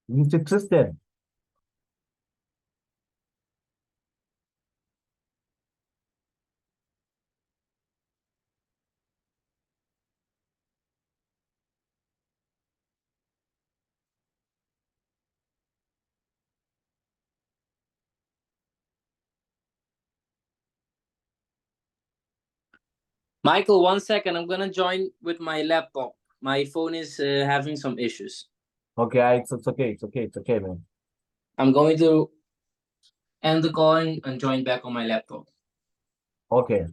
Mr. Tristan. Michael, 1 second. I'm gonna join with my laptop. My phone is having some issues. Okay, it's okay. It's okay, man. I'm going to end the call and join back on my laptop. Okay.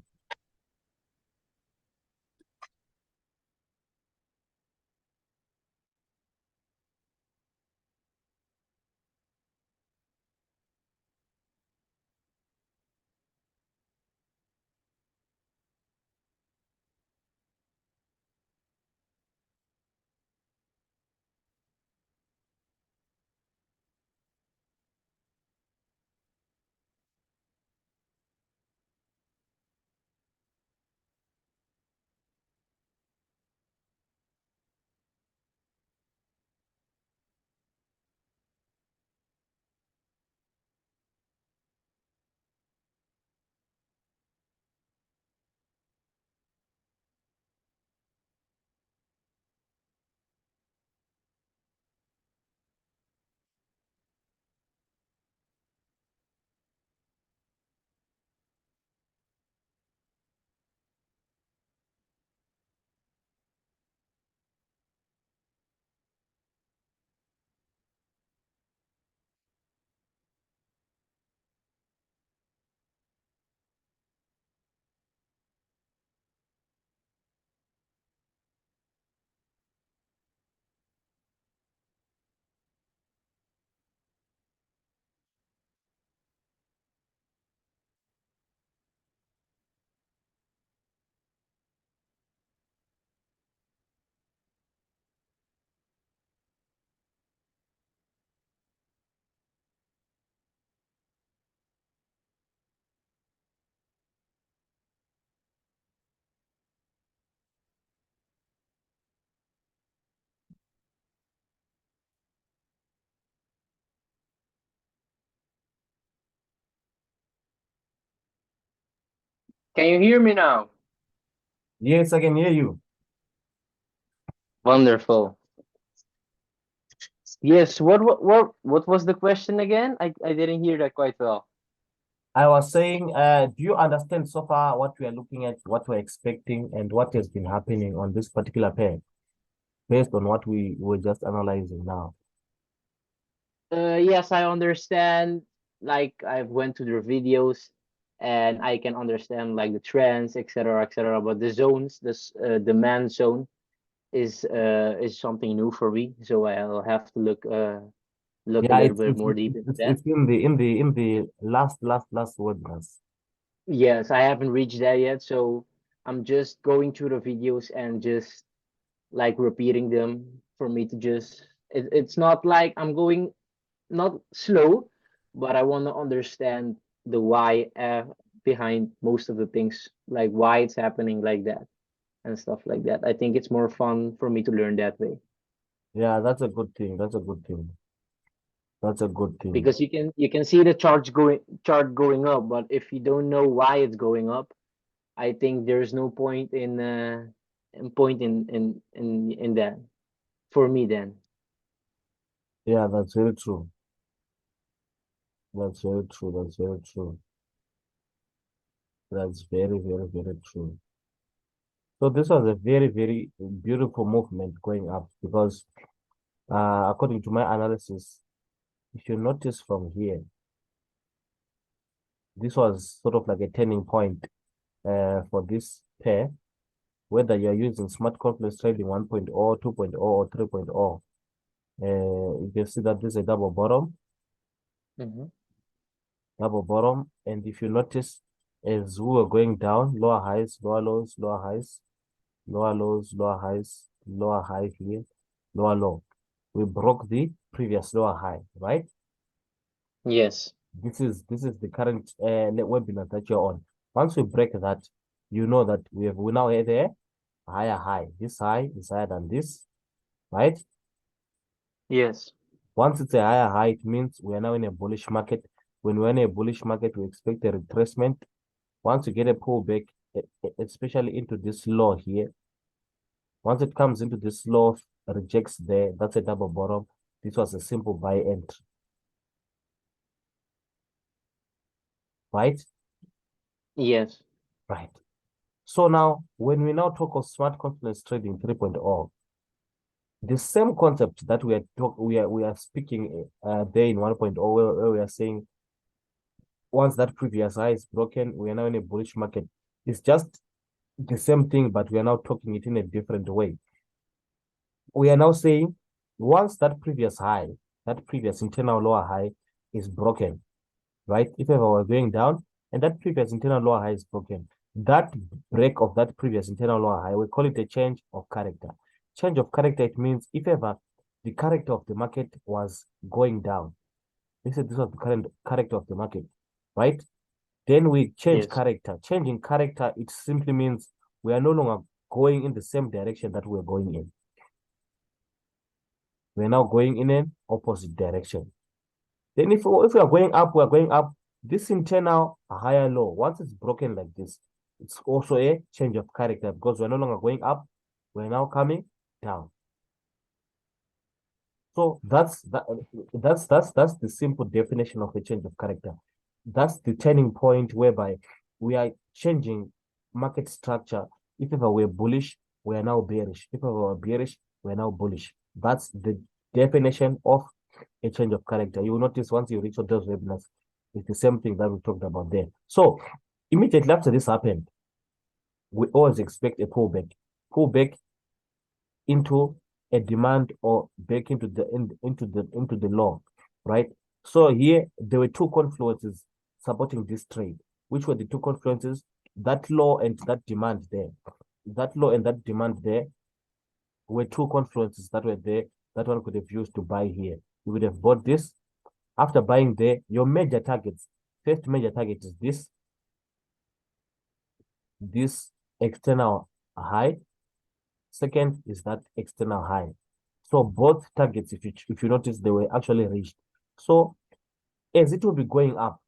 Can you hear me now? Yes, I can hear you. Wonderful. Yes. What was the question again? I didn't hear that quite well. I was saying, do you understand so far what we are looking at, what we're expecting, and what has been happening on this particular pair, based on what we were just analyzing now? Yes, I understand. Like I've went to their videos, and I can understand like the trends, etc., etc. But the zones, this demand zone is something new for me. So I'll have to look a Yeah, little bit more deep into that. it's in the last wordness. Yes, I haven't reached that yet, so I'm just going through the videos and just like repeating them for me to just. It's not like I'm going not slow, but I want to understand the why behind most of the things, like why it's happening like that and stuff like that. I think it's more fun for me to learn that way Yeah, that's a good thing. That's a good thing. That's a good thing. because you can see the chart going up, but if you don't know why it's going up, I think there's no point in that for me then. Yeah, that's very true. That's very true. That's very true. That's very true. So this was a very beautiful movement going up because, according to my analysis, if you notice from here, this was sort of like a turning point for this pair, whether you're using smart complex trading 1.0, 2.0, or 3.0. You can see that this is a Mm-hmm. double bottom. And if you notice, as we were going down, lower highs, lower lows, lower highs, lower lows, lower highs, lower high here, lower low. We broke the previous lower high, right? Yes. This is the current webinar that you're on. Once we break that, you know that we now have a higher high. This high is higher than this, right? Yes. Once it's a higher high, it means we are now in a bullish market. When we're in a bullish market, we expect a retracement. Once you get a pullback, especially into this low here, once it comes into this low, rejects there, that's a double bottom. This was a simple buy entry. Right? Yes. Right. So now, when we now talk of smart confidence trading 3.0, the same concept that we are speaking there in 1.0, where we are saying once that previous high is broken, we are now in a bullish market. It's just the same thing, but we are now talking it in a different way. We are now saying once that previous high, that previous internal lower high is broken, right? If ever we're going down and that previous internal lower high is broken, that break of that previous internal lower high, we call it a change of character. Change of character, it means if ever the character of the market was going down, this was the current character of the market, right? Then we change Yes. character. Changing character, it simply means we are no longer going in the same direction that we're going in. We're now going in an opposite direction. Then if we are going up, we're going up. This internal higher low, once it's broken like this, it's also a change of character because we're no longer going up, we're now coming down. So that's the simple definition of a change of character. That's the turning point whereby we are changing market structure. If ever we're bullish, we are now bearish. If ever we're bearish, we're now bullish. That's the definition of a change of character. You will notice once you reach those webinars, it's the same thing that we talked about there. So immediately after this happened, we always expect a pullback. Pullback into a demand or back into the low, right? So here there were two confluences supporting this trade. Which were the two confluences? That low and that demand there. That low and that demand there were two confluences that were there that one could have used to buy here. You would have bought this. After buying there, your major targets. First major target is this external high. Second is that external high. So both targets, if you notice, they were actually reached. So as it will be going up,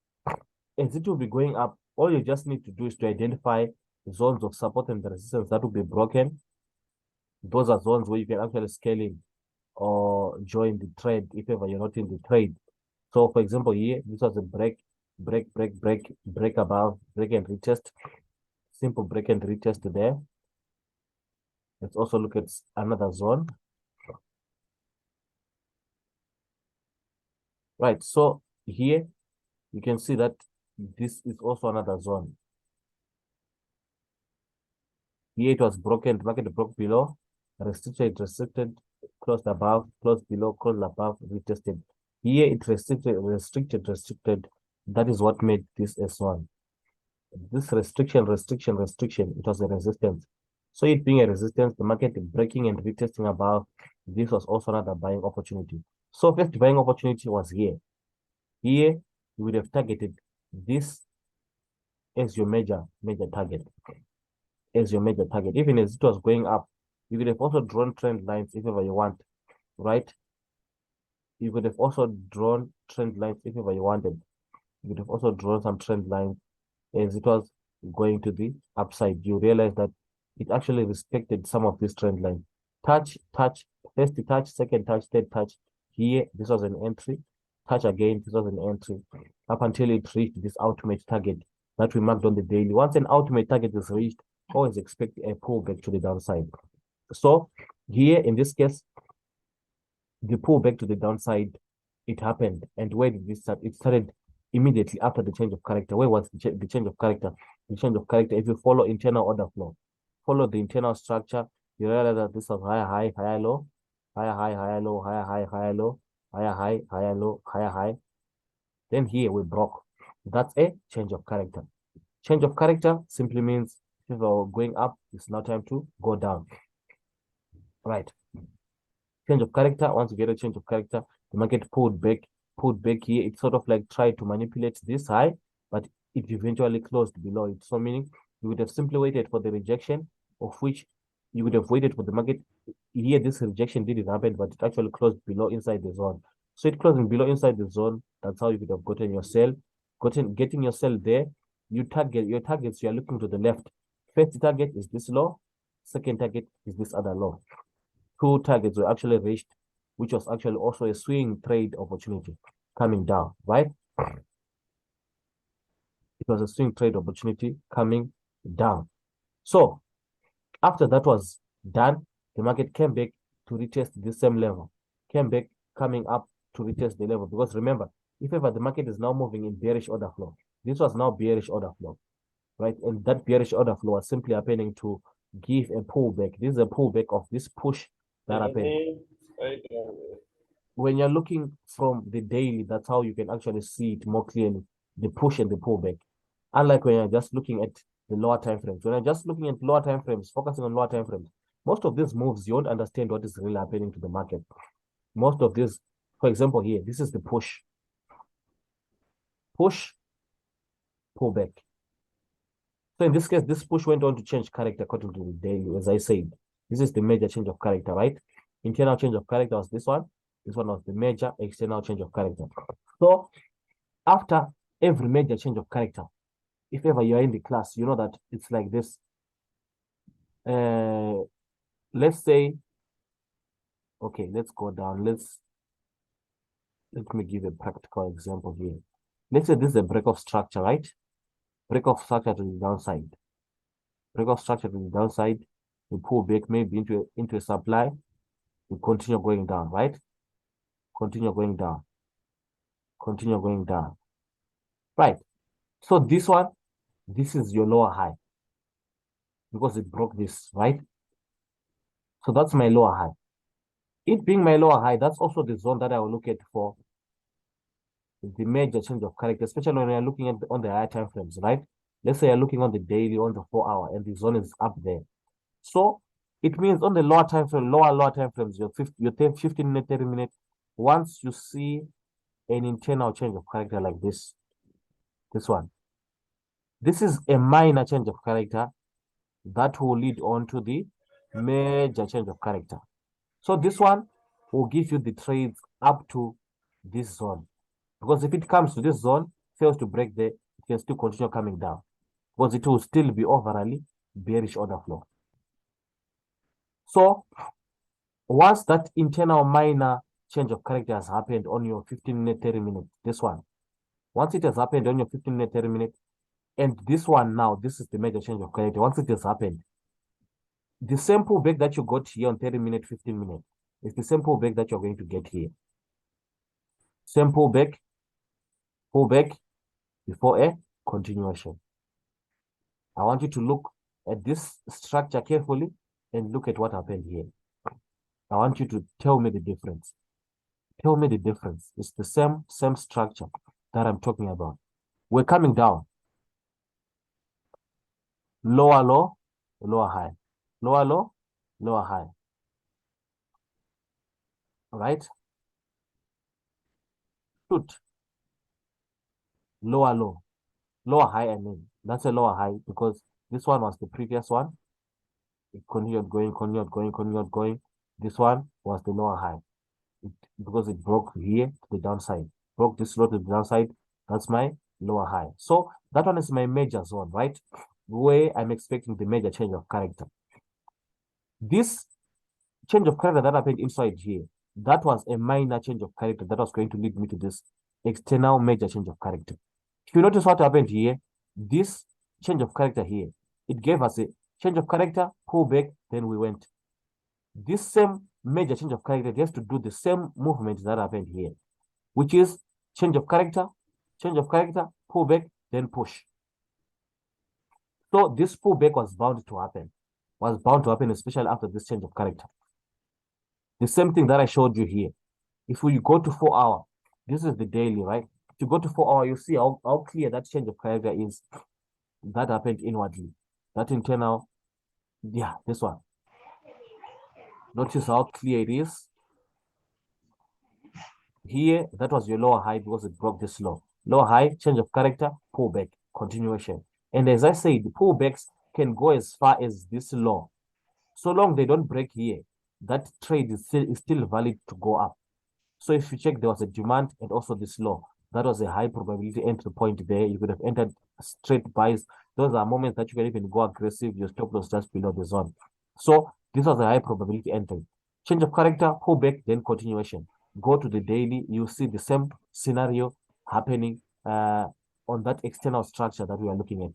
all you just need to do is to identify zones of support and the resistance that will be broken. Those are zones where you can actually scale in or join the trade if ever you're not in the trade. So for example, here, this was a break above, break and retest. Simple break and retest there. Let's also look at another zone. Right, so here you can see that this is also another zone. Here it was broken, the market broke below, restricted, closed above, closed below, closed above, retested. Here it restricted. That is what made this S1. This restriction, it was a resistance. So it being a resistance, the market breaking and retesting above, this was also another buying opportunity. So first buying opportunity was here. Here, you would have targeted this as your major target. As your major target. Even as it was going up, you could have also drawn trend lines if ever you want, right? You could have also drawn trend lines if ever you wanted. You could have also drawn some trend lines as it was going to the upside. You realize that it actually respected some of these trend lines. Touch, first touch, second touch, third touch. Here, this was an entry. Touch again, this was an entry. Up until it reached this ultimate target that we marked on the daily. Once an ultimate target is reached, always expect a pullback to the downside. So here, in this case, the pullback to the downside, it happened. And where did this start? It started immediately after the change of character. Where was the change of character? The change of character, if you follow internal order flow, follow the internal structure, you realize that this was higher high, higher low, higher high, higher low, higher high, higher low, higher high, higher low, higher high. Then here we broke. That's a change of character. Change of character simply means if we're going up, it's now time to go down. Right. Change of character. Once you get a change of character, the market pulled back here. It sort of like tried to manipulate this high, but it eventually closed below it. So meaning you would have simply waited for the rejection, of which you would have waited for the market. Here, this rejection didn't happen, but it actually closed below inside the zone. So it closing below inside the zone. That's how you could have gotten your sell. Getting your sell there. You target your targets. You are looking to the left. First target is this low. Second target is this other low. Two targets were actually reached, which was actually also a swing trade opportunity coming down, right? It was a swing trade opportunity coming down. So after that was done, the market came back to retest the same level, came back coming up to retest the level. Because remember, if ever the market is now moving in bearish order flow, this was now bearish order flow, right? And that bearish order flow was simply happening to give a pullback. This is a pullback of this push that happened. When you're looking from the daily, that's how you can actually see it more clearly, the push and the pullback. Unlike when you're just looking at the lower time frames. When you're just looking at lower time frames, focusing on lower time frames, most of these moves, you won't understand what is really happening to the market. Most of this, for example, here, this is the push, pullback. So in this case, this push went on to change character according to the daily, as I said. This is the major change of character, right? Internal change of character was this one. This one was the major external change of character. So after every major change of character, if ever you're in the class, you know that it's like this. Let's say, okay, let's go down. Let me give a practical example here. Let's say this is a break of structure, right? Break of structure to the downside. Break of structure to the downside. We pull back maybe into a supply. We continue going down, right? Continue going down. Continue going down. Right. So this one, this is your lower high because it broke this, right? So that's my lower high. It being my lower high, that's also the zone that I will look at for the major change of character, especially when you're looking at on the higher time frames, right? Let's say you're looking on the daily, on the 4 hour, and the zone is up there. So it means on the lower time frame, lower time frames, your 15 minute, 30 minute, once you see an internal change of character like this one, this is a minor change of character that will lead on to the major change of character. So this one will give you the trades up to this zone. Because if it comes to this zone, fails to break there, it can still continue coming down. Because it will still be overall bearish order flow. So once that internal minor change of character has happened on your 15 minute, 30 minute, this one, once it has happened on your 15 minute, 30 minute, and this one now, this is the major change of character. Once it has happened, the same pullback that you got here on 30 minute, 15 minute is the same pullback that you're going to get here. Same pullback before a continuation. I want you to look at this structure carefully and look at what happened here. I want you to tell me the difference. Tell me the difference. It's the same structure that I'm talking about. We're coming down. Lower low, lower high. Lower low, lower high. All right? Shoot. Lower low. Lower high, I mean. That's a lower high because this one was the previous one. It continued going. This one was the lower high. Because it broke here to the downside. Broke this low to the downside. That's my lower high. So that one is my major zone, right? Where I'm expecting the major change of character. This change of character that happened inside here, that was a minor change of character that was going to lead me to this external major change of character. If you notice what happened here, this change of character here, it gave us a change of character, pull back, then we went. This same major change of character, it has to do the same movement that happened here, which is change of character, pull back, then push. So this pullback was bound to happen, especially after this change of character. The same thing that I showed you here. If we go to 4 hour, this is the daily, right? If you go to 4 hour, you see how clear that change of character is. That happened inwardly. That internal, yeah, this one. Notice how clear it is. Here, that was your lower high because it broke this low. Lower high, change of character, pullback, continuation. And as I said, the pullbacks can go as far as this low. So long they don't break here, that trade is still valid to go up. So if you check, there was a demand and also this low. That was a high probability entry point there. You could have entered straight buys. Those are moments that you can even go aggressive. Your stop loss just below the zone. So this was a high probability entry. Change of character, pullback, then continuation. Go to the daily. You see the same scenario happening on that external structure that we are looking at.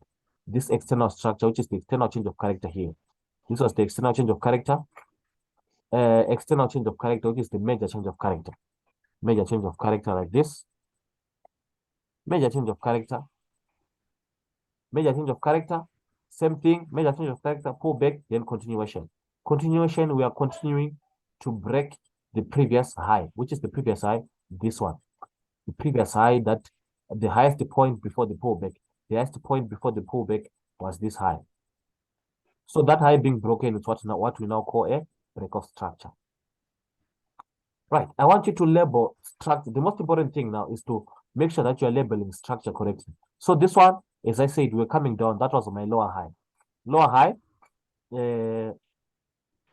This external structure, which is the external change of character here. This was the external change of character. External change of character, which is the major change of character. Major change of character like this. Major change of character. Major change of character. Same thing. Major change of character. Pull back, then continuation. Continuation, we are continuing to break the previous high. Which is the previous high? This one. The previous high, that the highest point before the pullback. The highest point before the pullback was this high. So that high being broken is what we now call a break of structure. Right. I want you to label structure. The most important thing now is to make sure that you are labeling structure correctly. So this one, as I said, we're coming down. That was my lower high. Lower high,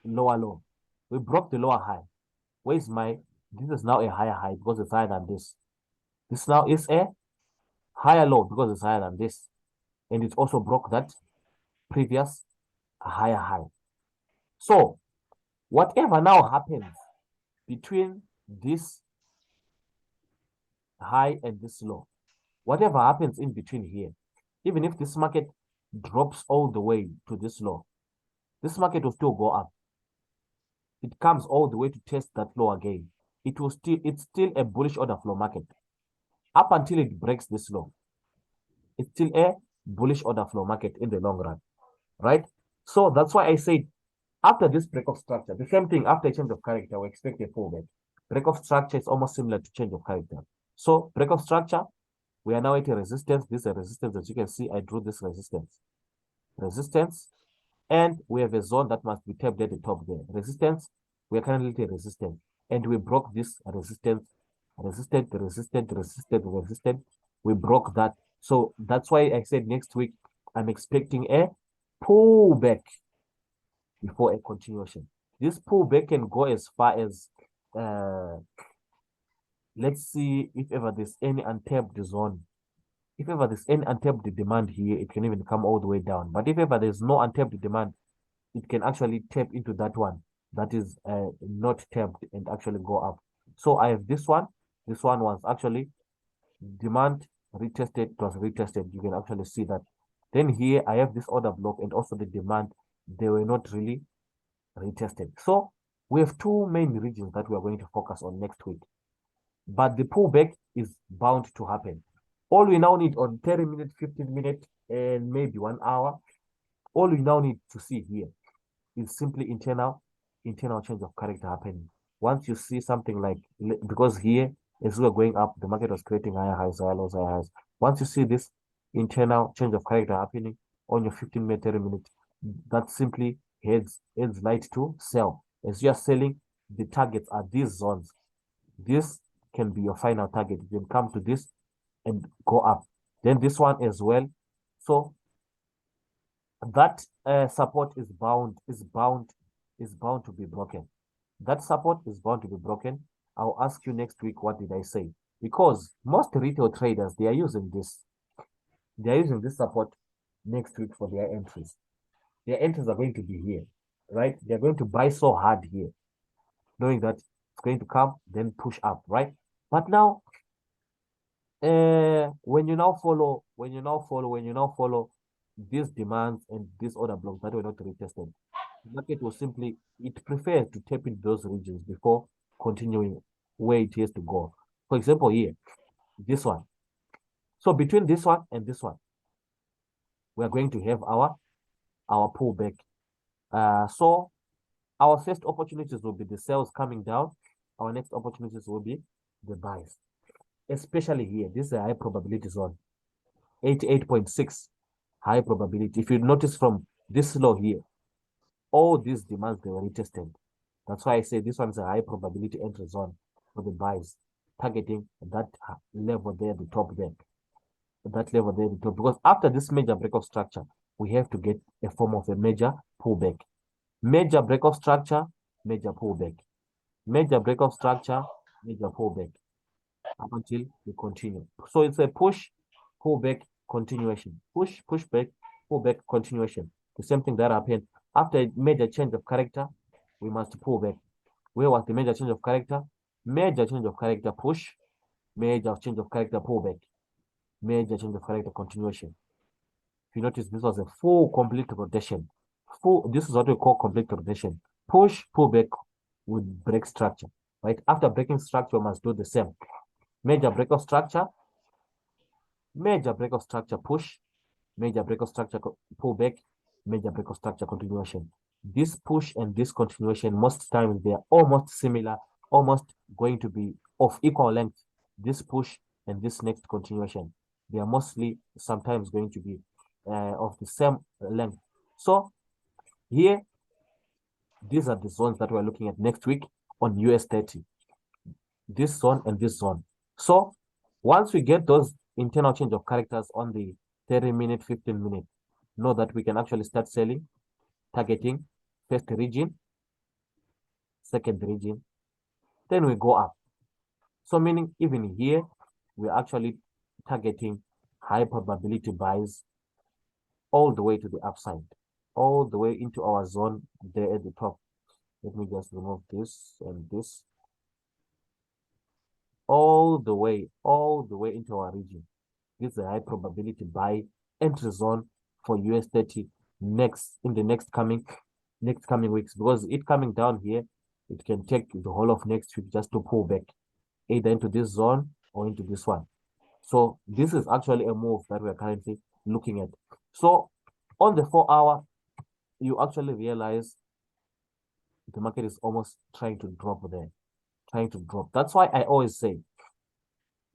lower low. We broke the lower high. Where is my, this is now a higher high because it's higher than this. This now is a higher low because it's higher than this. And it also broke that previous higher high. So whatever now happens between this high and this low, whatever happens in between here, even if this market drops all the way to this low, this market will still go up. It comes all the way to test that low again. It's still a bullish order flow market. Up until it breaks this low, it's still a bullish order flow market in the long run, right? So that's why I said after this break of structure, the same thing after a change of character, we expect a pullback. Break of structure is almost similar to change of character. So break of structure, we are now at a resistance. This is a resistance. As you can see, I drew this resistance. Resistance. And we have a zone that must be tapped at the top there. Resistance. We are currently at resistance. And we broke this resistance. Resistant. We broke that. So that's why I said next week, I'm expecting a pullback before a continuation. This pullback can go as far as let's see if ever there's any untapped zone. If ever there's any untapped demand here, it can even come all the way down. But if ever there's no untapped demand, it can actually tap into that one that is not tapped and actually go up. So I have this one. This one was actually demand retested, it was retested. You can actually see that. Then here I have this order block and also the demand. They were not really retested. So we have two main regions that we are going to focus on next week. But the pullback is bound to happen. All we now need on 30 minutes, 15 minutes, and maybe 1 hour, all we now need to see here is simply internal change of character happening. Once you see something like, because here, as we are going up, the market was creating higher highs, higher lows, higher highs. Once you see this internal change of character happening on your 15 minute, 30 minute, that simply heads light to sell. As you are selling, the targets are these zones. This can be your final target. You can come to this and go up. Then this one as well. So that support is bound to be broken. That support is bound to be broken. I'll ask you next week, what did I say? Because most retail traders, they are using this. They are using this support next week for their entries. Their entries are going to be here, right? They're going to buy so hard here, knowing that it's going to come, then push up, right? But now, when you now follow these demands and these order blocks that were not retested, the market will simply, it prefers to tap into those regions before continuing where it has to go. For example, here, this one. So between this one and this one, we are going to have our pullback. So our first opportunities will be the sales coming down. Our next opportunities will be the buys. Especially here, this is a high probability zone. 88.6 high probability. If you notice from this low here, all these demands, they were retested. That's why I say this one is a high probability entry zone for the buys, targeting that level there, the top there. That level there, the top. Because after this major break of structure, we have to get a form of a major pullback. Major break of structure, major pullback. Major break of structure, major pullback up until we continue. So it's a push, pullback, continuation. Push, pushback, pullback, continuation. The same thing that happened after a major change of character, we must pull back. Where was the major change of character? Major change of character, push. Major change of character, pullback. Major change of character, continuation. If you notice, this was a full complete rotation. This is what we call complete rotation. Push, pullback with break structure. Right? After breaking structure, we must do the same. Major break of structure, major break of structure, push, major break of structure, pullback, major break of structure, continuation. This push and this continuation, most times they're almost similar, almost going to be of equal length. This push and this next continuation, they are mostly sometimes going to be of the same length. So here, these are the zones that we're looking at next week on US 30. This zone and this zone. So once we get those internal change of characters on the 30-minute, 15-minute, know that we can actually start selling, targeting first region, second region, then we go up. So meaning even here, we're actually targeting high probability buys all the way to the upside, all the way into our zone there at the top. Let me just remove this and this, all the way into our region. This is a high probability buy entry zone for US 30 in the next coming weeks, because it coming down here, it can take the whole of next week just to pull back either into this zone or into this one. So this is actually a move that we're currently looking at. So on the 4-hour, you actually realize the market is almost trying to drop there, trying to drop. That's why I always say,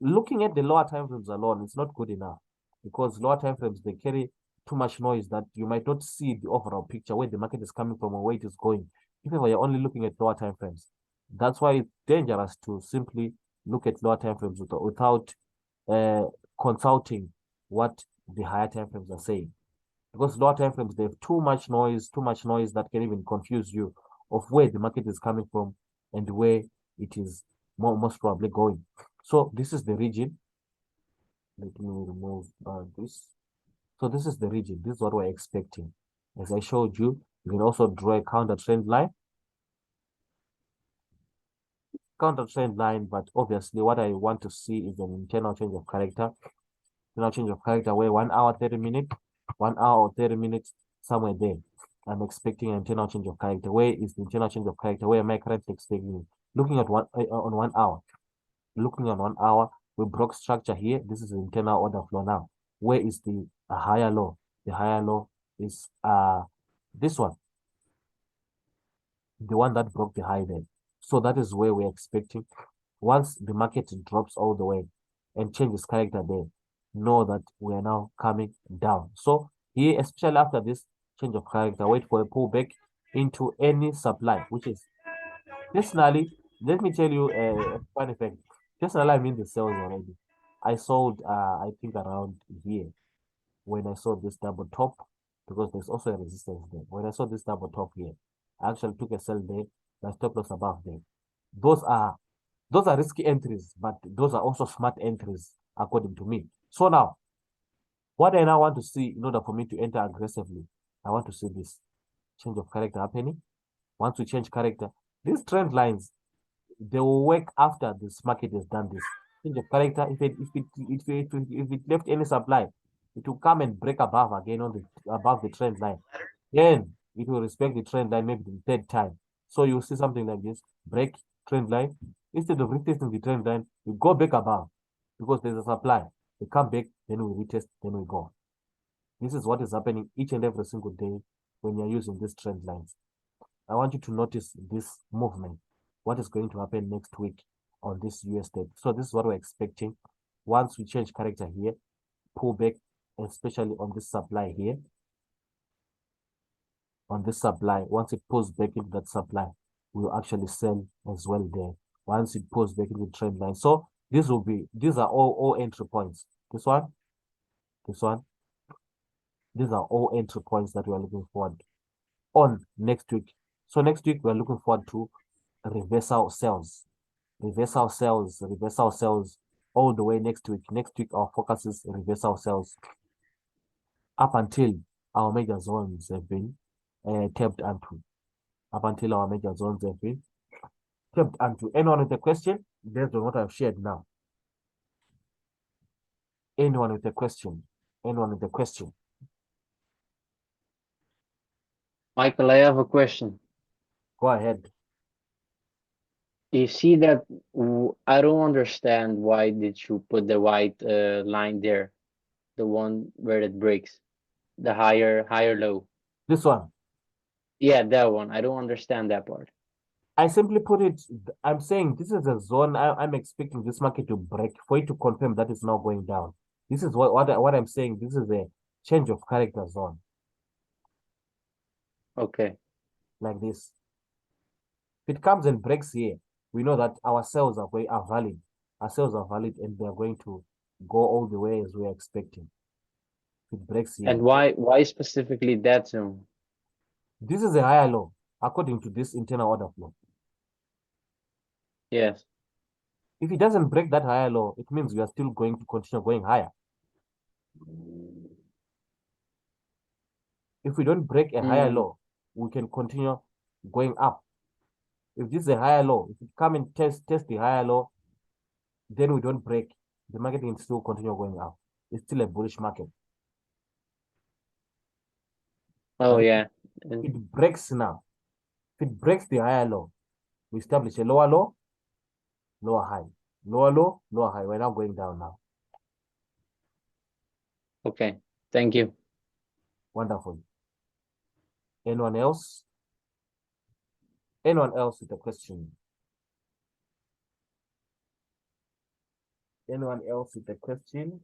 looking at the lower time frames alone, it's not good enough, because lower time frames, they carry too much noise that you might not see the overall picture, where the market is coming from or where it is going, even when you're only looking at lower time frames. That's why it's dangerous to simply look at lower time frames without uh, consulting what the higher time frames are saying. Because lower time frames, they have too much noise that can even confuse you of where the market is coming from and where it is most probably going. So this is the region. Let me remove this. So this is the region. This is what we're expecting. As I showed you, you can also draw a counter trend line. But obviously what I want to see is an internal change of character. Internal change of character where 1 hour, 30 minutes, 1 hour or 30 minutes, somewhere there. I'm expecting an internal change of character. Where is the internal change of character? Where am I currently expecting? Looking at on 1 hour. Looking at 1 hour, we broke structure here. This is the internal order flow now. Where is the higher low? The higher low is this one, the one that broke the high there. So that is where we're expecting. Once the market drops all the way and changes character there, know that we are now coming down. So here, especially after this change of character, wait for a pullback into any supply, which is personally, let me tell you a funny fact. Personally, I'm in the sales already. I sold, I think around here when I saw this double top, because there's also a resistance there. When I saw this double top here, I actually took a sell there. My stop loss above there. Those are those are risky entries, but those are also smart entries according to me. So now, what I now want to see in order for me to enter aggressively, I want to see this change of character happening. Once we change character, these trend lines, they will work after this market has done this change of character. If it left any supply, it will come and break above again on the above the trend line. Then it will respect the trend line maybe the third time. So you see something like this: break trend line. Instead of retesting the trend line, we go back above because there's a supply. We come back, then we retest, then we go. This is what is happening each and every single day when you're using these trend lines. I want you to notice this movement. What is going to happen next week on this US tape? So this is what we're expecting. Once we change character here, pull back, especially on this supply here. On this supply, once it pulls back into that supply, we'll actually sell as well there. Once it pulls back into the trend line. So these are all entry points. This one, this one. These are all entry points that we are looking forward on next week. So next week, we're looking forward to reversal sales. reversal sells all the way next week. Next week, our focus is reversal sells up until our major zones have been tapped onto. Up until our major zones have been tapped onto. Anyone with a question based on what I've shared now? Anyone with a question? Anyone with a question? Michael, I have a question. Go ahead. You see that I don't understand why did you put the white line there, the one where it breaks, the higher low. This one. Yeah, that one. I don't understand that part. I simply put it, I'm saying this is a zone I'm expecting this market to break for it to confirm that it's now going down. This is what I'm saying. This is a change of character zone, Okay. like this. If it comes and breaks here, we know that our sales are valid. Our sales are valid and they're going to go all the way as we're expecting. If it breaks here. And why specifically that zone? This is a higher low according to this internal order flow. Yes. If it doesn't break that higher low, it means we are still going to continue going higher. If we don't break a higher low, we can continue going up. If this is a higher low, if it come and test the higher low, then we don't break, the market can still continue going up. It's still a bullish market. Oh, But yeah. if it breaks now, if it breaks the higher low, we establish a lower low, lower high, lower low, lower high. We're now going down now. Okay. Thank you. Wonderful. Anyone else? Anyone else with a question? Anyone else with a question?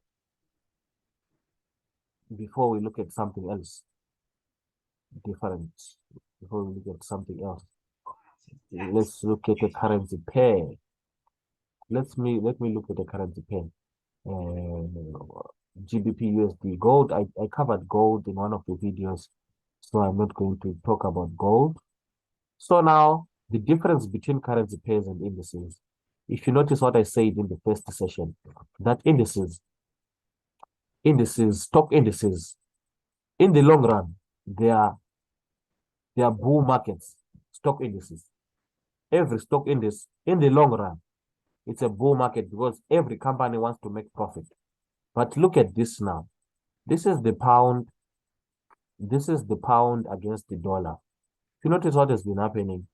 Before we look at something else different, before we look at something else, let's look at a currency pair. Let me look at the currency pair. GBP USD gold. I covered gold in one of the videos, so I'm not going to talk about gold. So now the difference between currency pairs and indices. If you notice what I said in the first session, that stock indices, in the long run, they are bull markets. Stock indices. Every stock index in the long run, it's a bull market because every company wants to make profit. But look at this now. This is the pound. This is the pound against the dollar. If you notice what has been happening,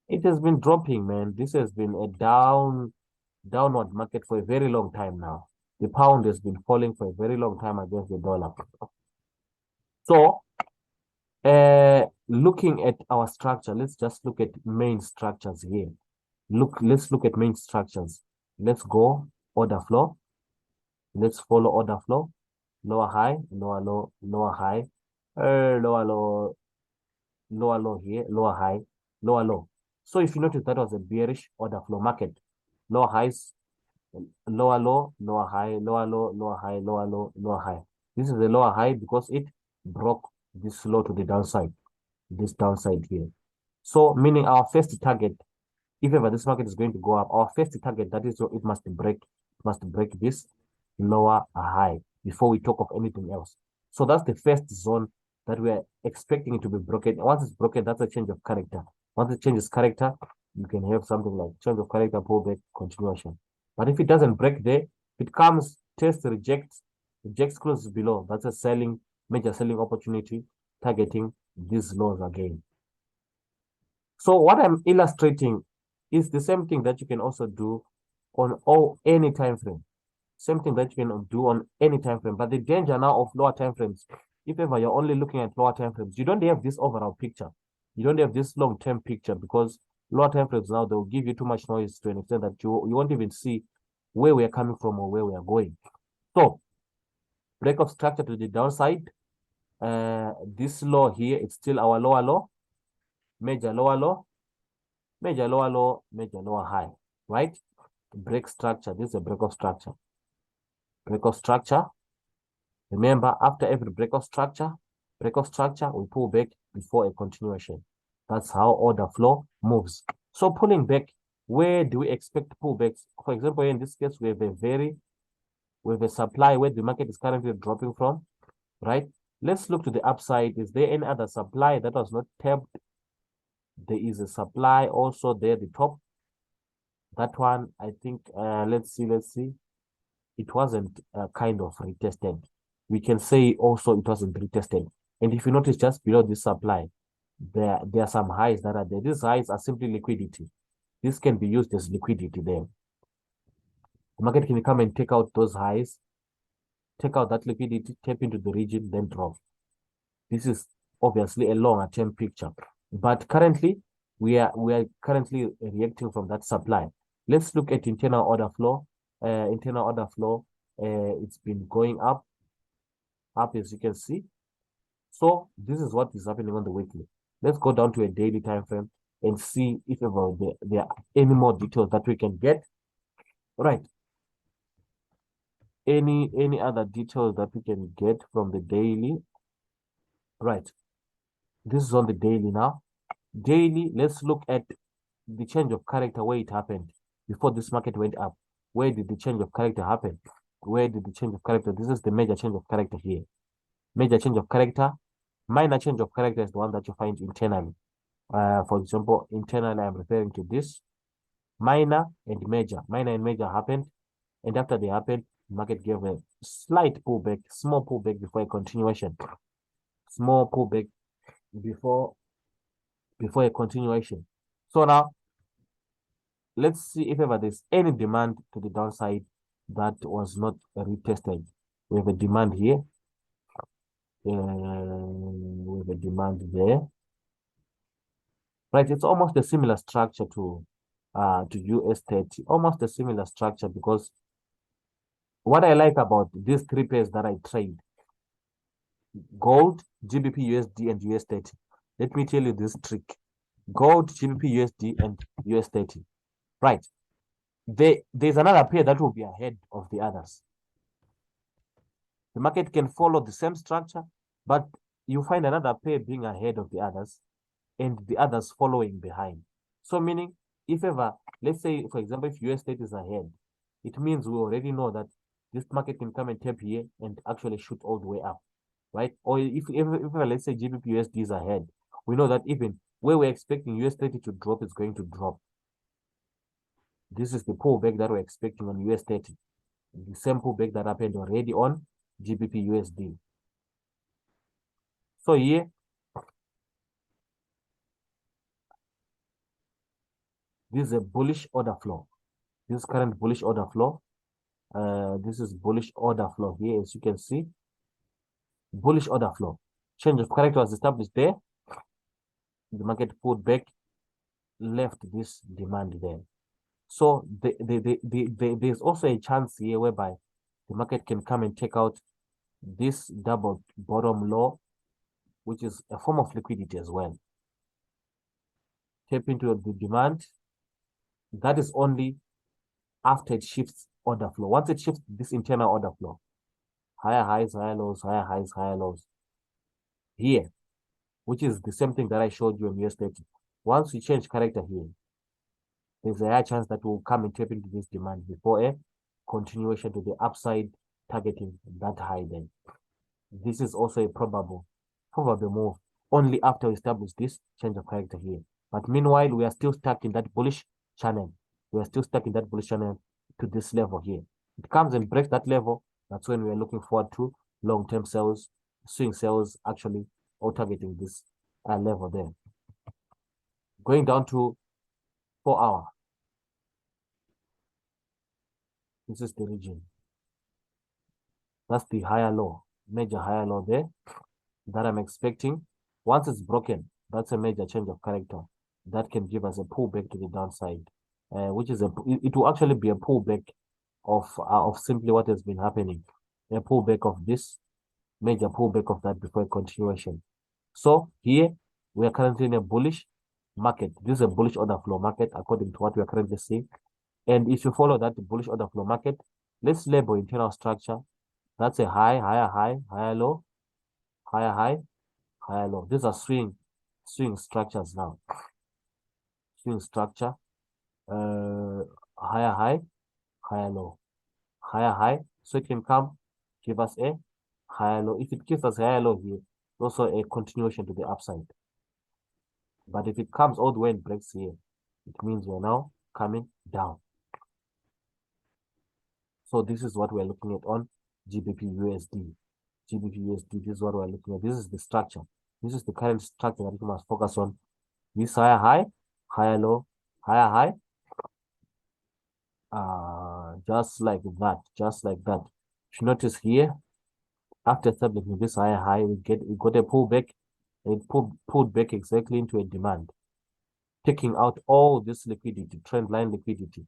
it has been dropping, man. This has been a downward market for a very long time now. The pound has been falling for a very long time against the dollar. So, looking at our structure, let's just look at main structures here. Let's look at main structures. Let's go order flow. Let's follow order flow. Lower high, lower low, lower high, lower low, lower low here, lower high, lower low. So if you notice, that was a bearish order flow market. Lower highs, lower low, lower high, lower low, lower high, lower low, lower high. This is the lower high because it broke this low to the downside, this downside here. So meaning our first target, if ever this market is going to go up, our first target, that is, it must break this lower high before we talk of anything else. So that's the first zone that we are expecting it to be broken. Once it's broken, that's a change of character. Once it changes character, you can have something like change of character, pullback, continuation. But if it doesn't break there, it comes, test, rejects closes below. That's a major selling opportunity, targeting these lows again. So what I'm illustrating is the same thing that you can also do on any time frame. Same thing that you can do on any time frame. But the danger now of lower time frames, if ever you're only looking at lower time frames, you don't have this overall picture. You don't have this long-term picture because lower time frames now, they'll give you too much noise to an extent that you won't even see where we're coming from or where we are going. So, break of structure to the downside. This low here, it's still our lower low, major lower low, major lower low, major lower high, right? Break structure. This is a break of structure. Break of structure. Remember, after every break of structure, we pull back before a continuation. That's how order flow moves. So pulling back Where do we expect pullbacks? For example, in this case, we have a supply where the market is currently dropping from, right? Let's look to the upside. Is there any other supply that was not tapped? There is a supply also there at the top. That one, I think, let's see. It wasn't kind of retested. We can say also it wasn't retested. And if you notice just below this supply, there are some highs that are there. These highs are simply liquidity. This can be used as liquidity there. The market can come and take out those highs, take out that liquidity, tap into the region, then drop. This is obviously a longer term picture. But currently, we are currently reacting from that supply. Let's look at internal order flow. Internal order flow, it's been going up as you can see. So this is what is happening on the weekly. Let's go down to a daily time frame and see if ever there are any more details that we can get. Right. Any other details that we can get from the daily? Right. This is on the daily now. Daily, let's look at the change of character where it happened before this market went up. Where did the change of character happen? Where did the change of character? This is the major change of character here. Major change of character. Minor change of character is the one that you find internally. For example, internally, I'm referring to this. Minor and major. Minor and major happened. And after they happened, the market gave a slight pullback, small pullback before a continuation. Small pullback before a continuation. So now, let's see if ever there's any demand to the downside that was not retested. We have a demand here. We have a demand there. Right, it's almost a similar structure to US30. Almost a similar structure because what I like about these three pairs that I trade, gold, GBP USD, and US30. Let me tell you this trick. Gold, GBP USD, and US30. Right. There's another pair that will be ahead of the others. The market can follow the same structure, but you find another pair being ahead of the others and the others following behind. So meaning, if ever, let's say, for example, if US30 is ahead, it means we already know that this market can come and tap here and actually shoot all the way up, right? Or if let's say GBP USD is ahead, we know that even where we're expecting US30 to drop is going to drop. This is the pullback that we're expecting on US30. The same pullback that happened already on GBP USD. So here, this is a bullish order flow. This current bullish order flow. This is bullish order flow here, as you can see. Bullish order flow. Change of character was established there. The market pulled back, left this demand there. So there's also a chance here whereby the market can come and take out this double bottom low, which is a form of liquidity as well. Tap into the demand. That is only after it shifts order flow. Once it shifts this internal order flow, higher highs, higher lows, higher highs, higher lows. Here, which is the same thing that I showed you in US30. Once we change character here, there's a high chance that we'll come and tap into this demand before a continuation to the upside targeting that high then. This is also a probable move only after we establish this change of character here. But meanwhile, we are still stuck in that bullish channel. We are still stuck in that bullish channel to this level here. It comes and breaks that level. That's when we are looking forward to long-term sales, swing sales actually, or targeting this level there. Going down to 4 hour. This is the region. That's the higher low, major higher low there that I'm expecting. Once it's broken, that's a major change of character that can give us a pullback to the downside, which is it will actually be a pullback of simply what has been happening, a pullback of this, major pullback of that before a continuation. So here we are currently in a bullish market. This is a bullish order flow market according to what we are currently seeing. And if you follow that bullish order flow market, let's label internal structure. That's a high, higher high, higher low, higher high, higher low. These are swing structures now. Swing structure. higher high, higher low, higher high. So it can come, give us a higher low. If it gives us a higher low here, also a continuation to the upside. But if it comes all the way and breaks here, it means we're now coming down. So this is what we're looking at on GBP USD. GBP USD, this is what we're looking at. This is the structure. This is the current structure that you must focus on. This higher high, higher low, higher high. Just like that, just like that. If you notice here, after establishing this higher high, we got a pullback. It pulled back exactly into a demand, taking out all this liquidity, trend line liquidity.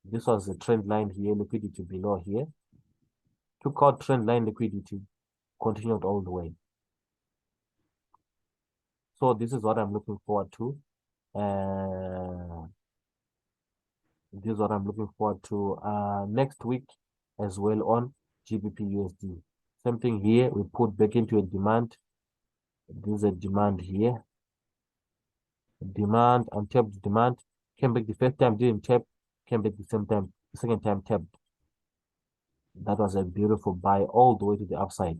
This was the trend line here, liquidity below here. Took out trend line liquidity, continued all the way. So this is what I'm looking forward to. This is what I'm looking forward to next week as well on GBP USD. Same thing here, we put back into a demand. This is a demand here. Demand, untapped demand. Came back the first time, didn't tap. Came back the same time, the second time tapped. That was a beautiful buy all the way to the upside.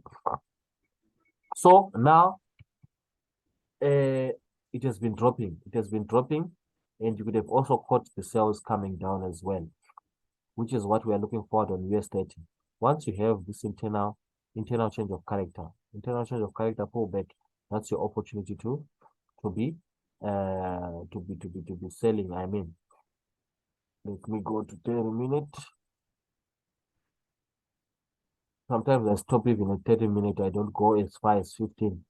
So now it has been dropping. It has been dropping, and you could have also caught the sales coming down as well, which is what we are looking forward on US30. Once you have this internal change of character, pullback, that's your opportunity to be selling. I mean, let me go to 30-minute. Sometimes I stop even at 30-minute. I don't go as far as 15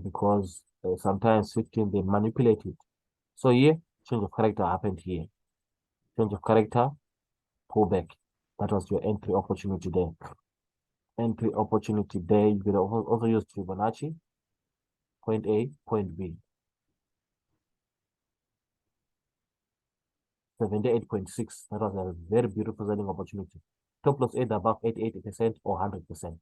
because sometimes 15 they manipulate it. So here, change of character happened here. Change of character, pullback. That was your entry opportunity there. Entry opportunity there. You could also use Fibonacci, point A, point B. 78.6. That was a very beautiful selling opportunity. Top loss either above 88% or 100%.